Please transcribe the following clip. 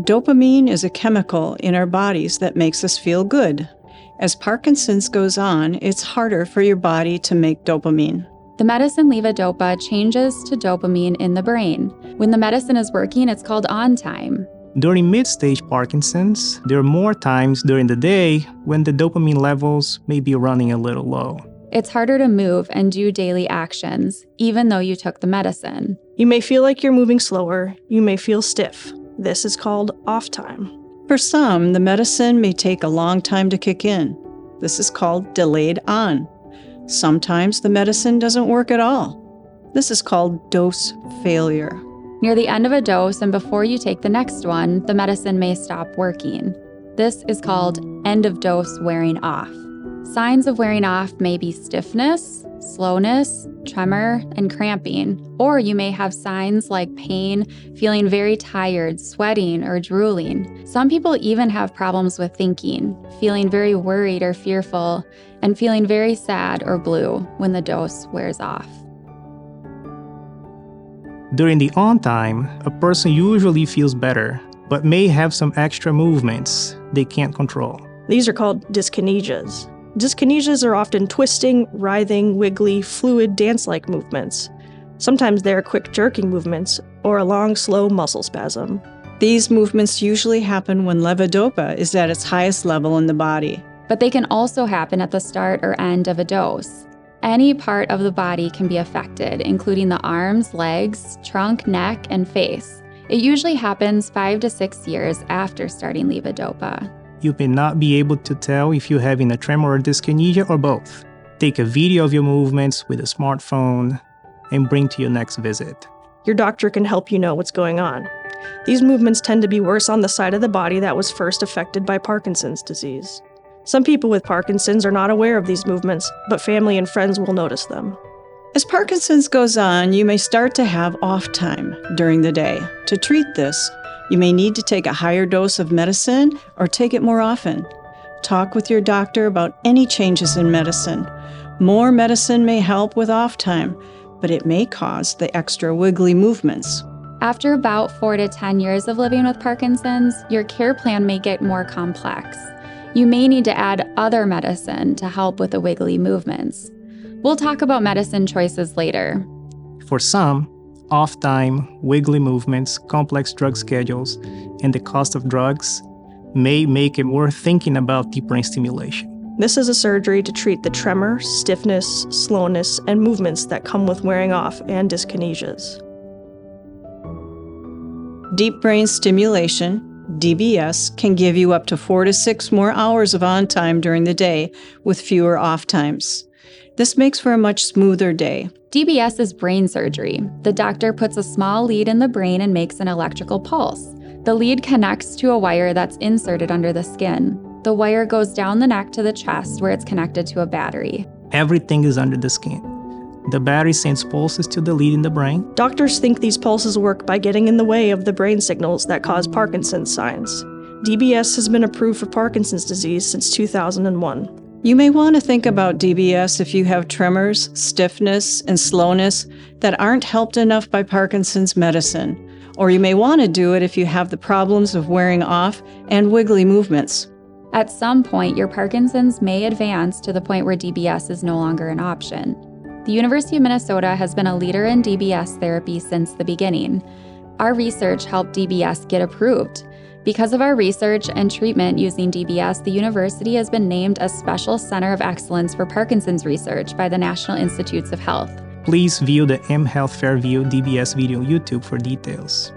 Dopamine is a chemical in our bodies that makes us feel good. As Parkinson's goes on, it's harder for your body to make dopamine. The medicine levodopa changes to dopamine in the brain. When the medicine is working, it's called on time. During mid-stage Parkinson's, there are more times during the day when the dopamine levels may be running a little low. It's harder to move and do daily actions, even though you took the medicine. You may feel like you're moving slower. You may feel stiff. This is called off time. For some, the medicine may take a long time to kick in. This is called delayed on. Sometimes the medicine doesn't work at all. This is called dose failure. Near the end of a dose and before you take the next one, the medicine may stop working. This is called end of dose wearing off. Signs of wearing off may be stiffness, slowness, tremor, and cramping, or you may have signs like pain, feeling very tired, sweating, or drooling. Some people even have problems with thinking, feeling very worried or fearful, and feeling very sad or blue when the dose wears off. During the on time, a person usually feels better, but may have some extra movements they can't control. These are called dyskinesias. Dyskinesias are often twisting, writhing, wiggly, fluid, dance-like movements. Sometimes they are quick jerking movements or a long, slow muscle spasm. These movements usually happen when levodopa is at its highest level in the body. But they can also happen at the start or end of a dose. Any part of the body can be affected, including the arms, legs, trunk, neck, and face. It usually happens 5 to 6 years after starting levodopa. You may not be able to tell if you're having a tremor or dyskinesia or both. Take a video of your movements with a smartphone and bring to your next visit. Your doctor can help you know what's going on. These movements tend to be worse on the side of the body that was first affected by Parkinson's disease. Some people with Parkinson's are not aware of these movements, but family and friends will notice them. As Parkinson's goes on, you may start to have off time during the day. To treat this, you may need to take a higher dose of medicine or take it more often. Talk with your doctor about any changes in medicine. More medicine may help with off time, but it may cause the extra wiggly movements. After about 4 to 10 years of living with Parkinson's, your care plan may get more complex. You may need to add other medicine to help with the wiggly movements. We'll talk about medicine choices later. For some, off time, wiggly movements, complex drug schedules, and the cost of drugs may make it worth thinking about deep brain stimulation. This is a surgery to treat the tremor, stiffness, slowness, and movements that come with wearing off and dyskinesias. Deep brain stimulation, DBS, can give you up to 4 to 6 more hours of on time during the day with fewer off times. This makes for a much smoother day. DBS is brain surgery. The doctor puts a small lead in the brain and makes an electrical pulse. The lead connects to a wire that's inserted under the skin. The wire goes down the neck to the chest where it's connected to a battery. Everything is under the skin. The battery sends pulses to the lead in the brain. Doctors think these pulses work by getting in the way of the brain signals that cause Parkinson's signs. DBS has been approved for Parkinson's disease since 2001. You may want to think about DBS if you have tremors, stiffness, and slowness that aren't helped enough by Parkinson's medicine. Or you may want to do it if you have the problems of wearing off and wiggly movements. At some point, your Parkinson's may advance to the point where DBS is no longer an option. The University of Minnesota has been a leader in DBS therapy since the beginning. Our research helped DBS get approved. Because of our research and treatment using DBS, the university has been named a Special Center of Excellence for Parkinson's Research by the National Institutes of Health. Please view the mHealth Fairview DBS video on YouTube for details.